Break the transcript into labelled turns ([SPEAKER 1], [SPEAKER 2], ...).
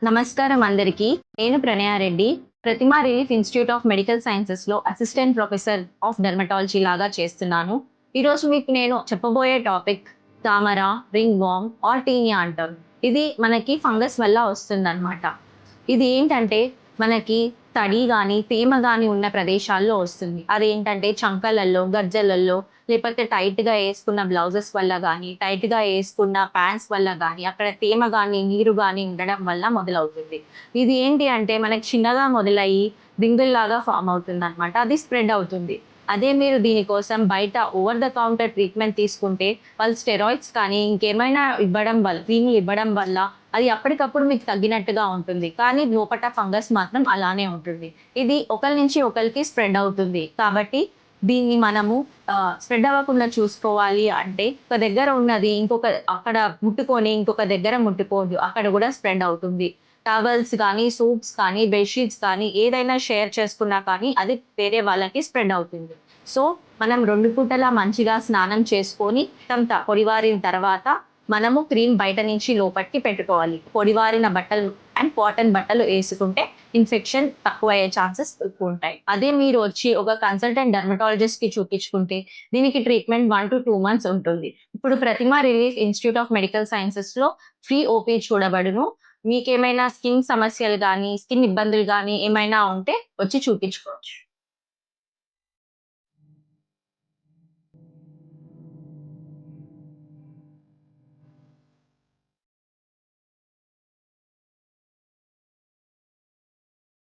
[SPEAKER 1] నమస్కారం అందరికీ. నేను Pranaya Reddy. Pratima relief institute of medical సైన్సెస్‌లో అసిస్టెంట్ ప్రొఫెసర్ ఆఫ్ డెర్మటాలజీ లాగా చేస్తున్నాను. ఈరోజు మీకు నేను చెప్పబోయే టాపిక్ తామర, రింగ్ వార్మ్ ఆర్ టీనియా అంటారు. ఇది మనకి ఫంగస్ వల్ల వస్తుందన్నమాట. ఇది ఏంటంటే మనకి తడి గాని, తేమ గాని ఉన్న ప్రదేశాల్లో వస్తుంది. అదేంటంటే చంకలల్లో, గజ్జలల్లో లేకపోతే టైట్‌గా యేసుకున్న బ్లౌజెస్ వల్ల గాని, టైట్‌గా యేసుకున్న ప్యాంట్స్ వల్ల గాని, అక్కడ తేమ గాని, నీరు గాని ఉండడం వల్ల మొదలవుతుంది. ఇది ఏంటి అంటే మనకి చిన్నగా మొదలయ్యి రింగుల్లాగా ఫార్మ్ అవుతుందనమాట. అది స్ప్రెడ్ అవుతుంది. అదే మీరు దీనికోసం బయట ఓవర్ ద కౌంటర్ ట్రీట్మెంట్ తీసుకుంటే వాళ్ళు స్టెరాయిడ్స్ కానీ, ఇంకేమైనా ఇవ్వడం వల్ల క్రీములు ఇవ్వడం వల్ల అది అప్పటికప్పుడు మీకు తగ్గినట్టుగా ఉంటుంది. కానీ లోపట ఫంగస్ మాత్రం అలానే ఉంటుంది. ఇది ఒకళ్ళ నుంచి ఒకళ్ళకి స్ప్రెడ్ అవుతుంది. కాబట్టి దీన్ని మనము స్ప్రెడ్ అవ్వకుండా చూసుకోవాలి అంటే ఒక దగ్గర ఉన్నది అక్కడ ముట్టుకొని ఇంకొక దగ్గర ముట్టుకోవద్దు. అక్కడ కూడా స్ప్రెడ్ అవుతుంది. టవల్స్ కానీ, సోప్స్ కానీ, బెడ్‌షీట్స్ కానీ ఏదైనా షేర్ చేసుకున్నా కానీ అది వేరే వాళ్ళకి స్ప్రెడ్ అవుతుంది. సో, మనం 2 పూటలా మంచిగా స్నానం చేసుకొని పొడివారిన తర్వాత మనము క్రీమ్ బయట నుంచి లోపటికి పెట్టుకోవాలి. పొడివారిన బట్టలు అండ్ కాటన్ బట్టలు యేసుకుంటే ఇన్ఫెక్షన్ తక్కువయ్యే ఛాన్సెస్ ఎక్కువుంటాయి. అదే మీరు వచ్చి ఒక కన్సల్టెంట్ డెర్మటాలజిస్ట్‌కి చూపించుకుంటే దీనికి ట్రీట్మెంట్ 1-2 మంత్స్ ఉంటుంది. ఇప్పుడు Pratima relief institute of medical సైన్సెస్‌లో ఫ్రీ ఓపీ చూడబడును. మీకేమైనా స్కిన్ సమస్యలు గానీ, స్కిన్ ఇబ్బందులు గానీ ఏమైనా ఉంటే వచ్చి చూపించుకోవచ్చు.